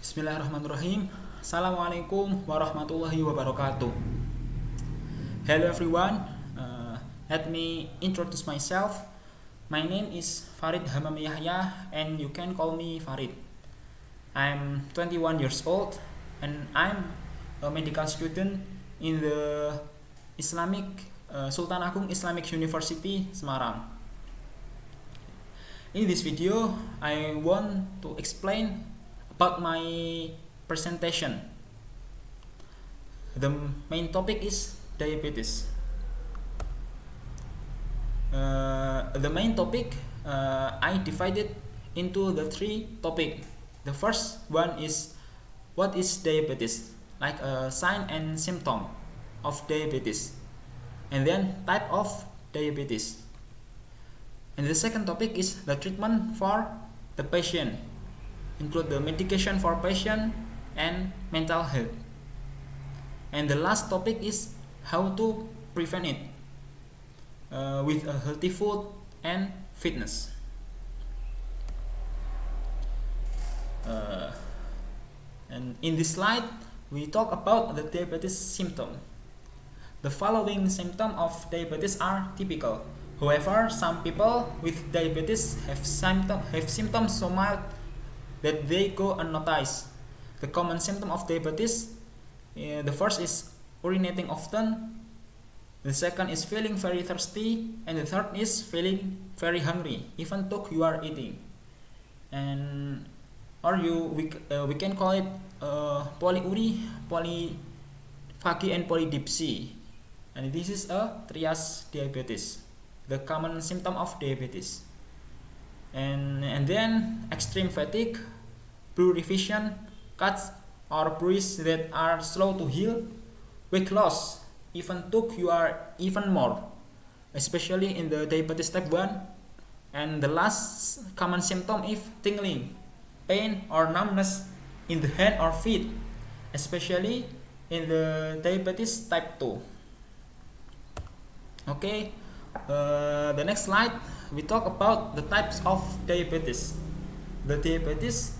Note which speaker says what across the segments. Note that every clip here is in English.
Speaker 1: Bismillahirrahmanirrahim. Assalamualaikum warahmatullahi wabarakatuh. Hello everyone. Let me introduce myself. My name is Farid Hamam Yahya and you can call me Farid. I'm 21 years old and I'm a medical student in the Sultan Agung Islamic University, Semarang. In this video, I want to explain about my presentation. The main topic is diabetes. The main topic I divided into the three topics. The first one is what is diabetes, like a sign and symptom of diabetes, and then type of diabetes. And the second topic is the treatment for the patient, include the medication for patient and mental health. And the last topic is how to prevent it with a healthy food and fitness. And in this slide, we talk about the diabetes symptom. The following symptoms of diabetes are typical. However, some people with diabetes have symptoms so mild that they go unnoticed. The common symptom of diabetes, the first is urinating often, the second is feeling very thirsty, and the third is feeling very hungry even though you are eating. And we can call it polyuria, polyphagy, and polydipsia. And this is a trias diabetes, the common symptom of diabetes. And then extreme fatigue, blurry vision, cuts or bruises that are slow to heal, weight loss, even though you are even more, especially in the diabetes type 1. And the last common symptom is tingling, pain or numbness in the hand or feet, especially in the diabetes type 2. Okay, the next slide we talk about the types of diabetes. The diabetes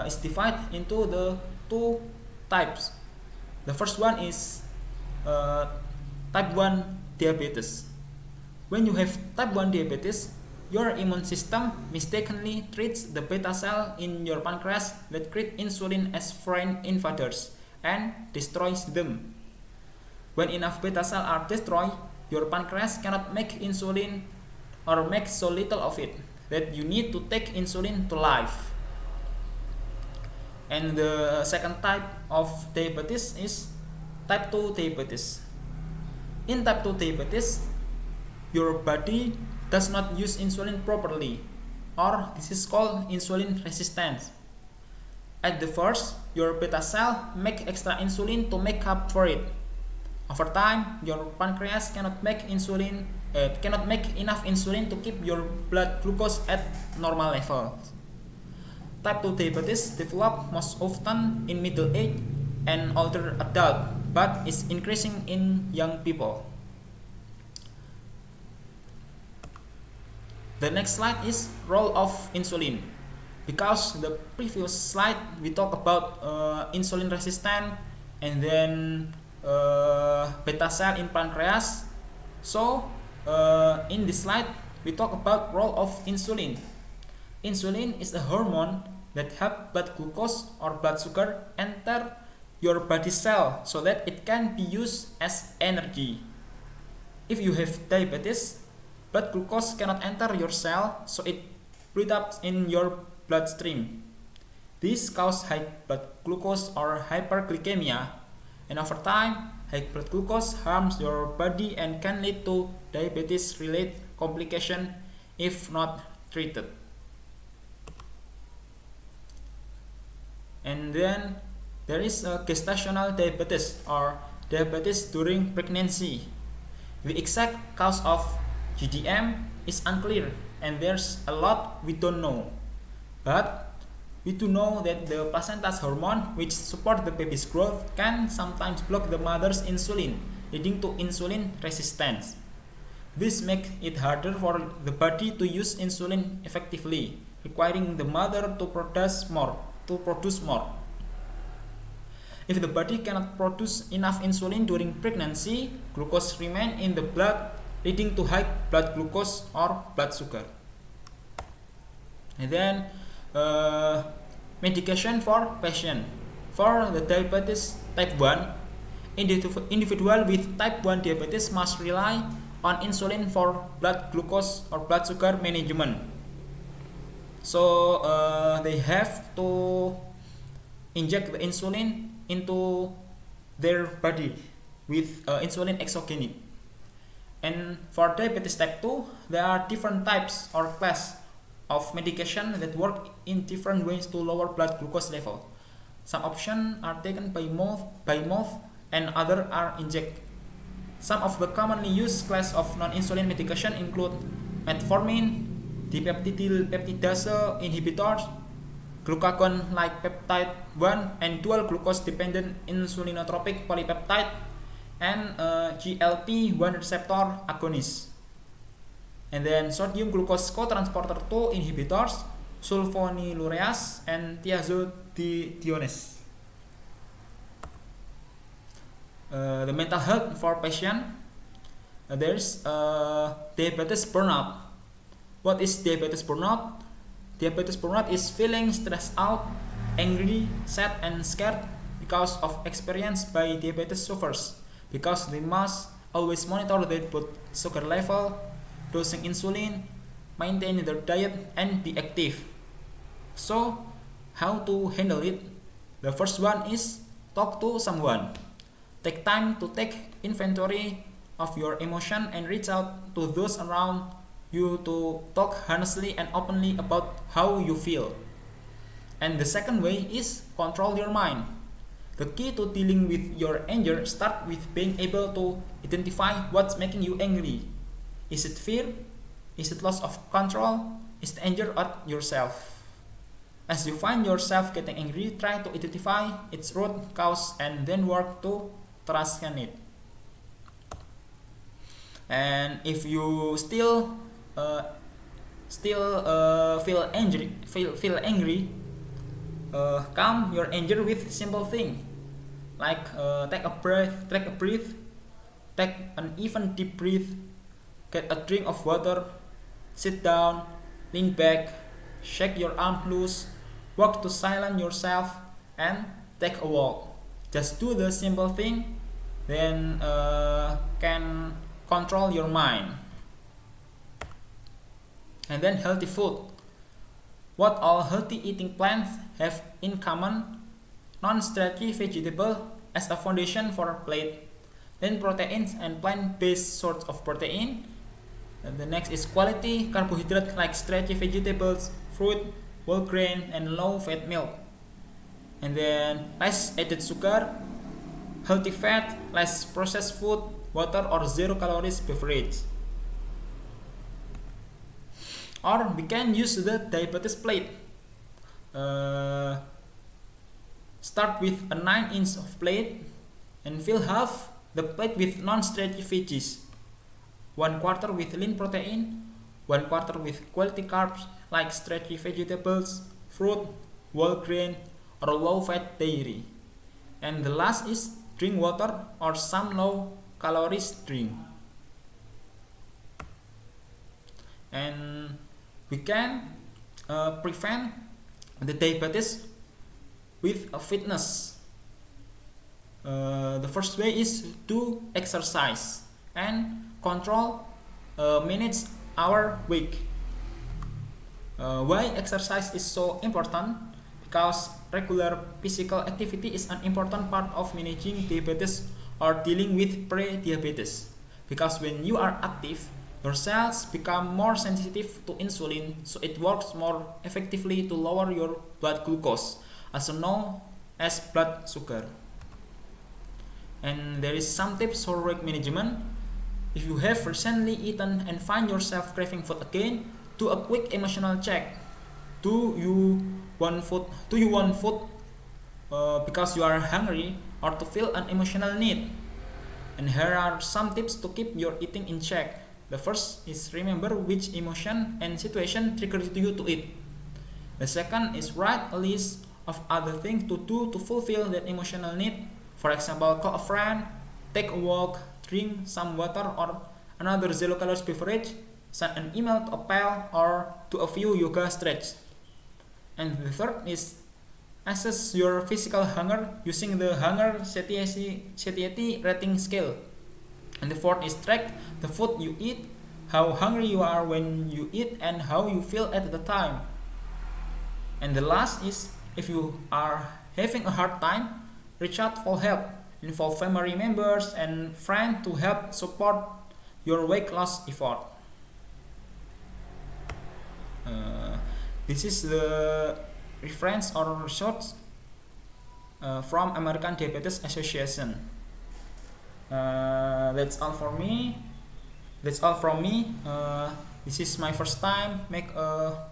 Speaker 1: is divided into the two types. The first one is type 1 diabetes. When you have type 1 diabetes, your immune system mistakenly treats the beta cell in your pancreas that create insulin as foreign invaders and destroys them. When enough beta cells are destroyed, your pancreas cannot make insulin or make so little of it that you need to take insulin to live. And the second type of diabetes is type 2 diabetes. In type 2 diabetes, your body does not use insulin properly, or this is called insulin resistance. At the first, your beta cell make extra insulin to make up for it. Over time, your pancreas cannot make enough insulin to keep your blood glucose at normal level. Type 2 diabetes develop most often in middle age and older adult, but is increasing in young people. The next slide is role of insulin. Because the previous slide we talked about insulin resistance and then beta cell in pancreas. So in this slide we talk about role of insulin. Insulin is a hormone that help blood glucose or blood sugar enter your body cell so that it can be used as energy. If you have diabetes, blood glucose cannot enter your cell, so it builds up in your bloodstream. This causes high blood glucose or hyperglycemia. And over time, high blood glucose harms your body and can lead to diabetes-related complications if not treated. And then there is a gestational diabetes or diabetes during pregnancy. The exact cause of GDM is unclear and there's a lot we don't know. But we do know that the placental hormone, which support the baby's growth, can sometimes block the mother's insulin, leading to insulin resistance. This makes it harder for the body to use insulin effectively, requiring the mother to produce more to produce more. If the body cannot produce enough insulin during pregnancy, glucose remains in the blood, leading to high blood glucose or blood sugar. And then medication for patient. For the diabetes type 1, individual with type 1 diabetes must rely on insulin for blood glucose or blood sugar management. So they have to inject the insulin into their body with insulin exogenic. And for diabetes type 2, there are different types or class of medication that work in different ways to lower blood glucose level. Some options are taken by mouth and others are injected. Some of the commonly used class of non-insulin medication include metformin, dipeptidyl peptidase inhibitors, glucagon-like peptide 1 and dual glucose-dependent insulinotropic polypeptide, and GLP-1 receptor agonists. And then sodium glucose cotransporter 2 inhibitors, sulfonylureas, and thiazolidinase. The mental health for patient, there's diabetes burnout. What is diabetes burnout? Diabetes burnout is feeling stressed out, angry, sad, and scared because of experience by diabetes sufferers, because they must always monitor their blood sugar level, dosing insulin, maintain their diet, and be active. So, how to handle it? The first one is talk to someone. Take time to take inventory of your emotion and reach out to those around you to talk honestly and openly about how you feel. And the second way is control your mind. The key to dealing with your anger starts with being able to identify what's making you angry. Is it fear? Is it loss of control? Is it anger at yourself? As you find yourself getting angry, try to identify its root cause and then work to transcend it. And if you still feel angry, calm your anger with simple thing like take an even deep breath, get a drink of water, sit down, lean back, shake your arm loose, walk to silence yourself, and take a walk. Just do the simple thing, then can control your mind. And then healthy food. What all healthy eating plants have in common? Non-starchy vegetable as a foundation for a plate. Then proteins and plant-based source of protein. And the next is quality carbohydrate like starchy vegetables, fruit, whole grain, and low-fat milk. And then less added sugar, healthy fat, less processed food, water or zero calories beverage. Or we can use the diabetes plate. Start with a 9-inch of plate and fill half the plate with non-starchy veggies, 1/4 with lean protein, 1/4 with quality carbs like starchy vegetables, fruit, whole grain, or low-fat dairy. And the last is drink water or some low-calories drink. And we can prevent the diabetes with fitness. The first way is to exercise and control, manage our weight. Why exercise is so important? Because regular physical activity is an important part of managing diabetes or dealing with pre-diabetes. Because when you are active, your cells become more sensitive to insulin, so it works more effectively to lower your blood glucose, also known as blood sugar. And there is some tips for weight management. If you have recently eaten and find yourself craving food again, do a quick emotional check. Do you want food because you are hungry or to feel an emotional need? And here are some tips to keep your eating in check. The first is remember which emotion and situation triggered you to eat. The second is write a list of other things to do to fulfill that emotional need. For example, call a friend, take a walk, drink some water or another zero-calories beverage, send an email to a pal, or do a few yoga stretch. And the third is assess your physical hunger using the hunger satiety rating scale. And the fourth is track the food you eat, how hungry you are when you eat, and how you feel at the time. And the last is if you are having a hard time, reach out for help. Involve family members and friends to help support your weight loss effort. This is the reference or research from American Diabetes Association. That's all for me. That's all from me. This is my first time make a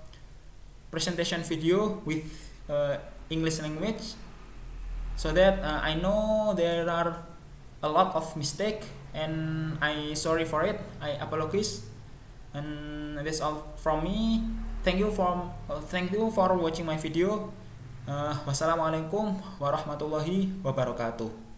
Speaker 1: presentation video with English language, so that I know there are a lot of mistake and I sorry for it. I apologize. And that's all from me. Thank you for watching my video. Wassalamualaikum warahmatullahi wabarakatuh.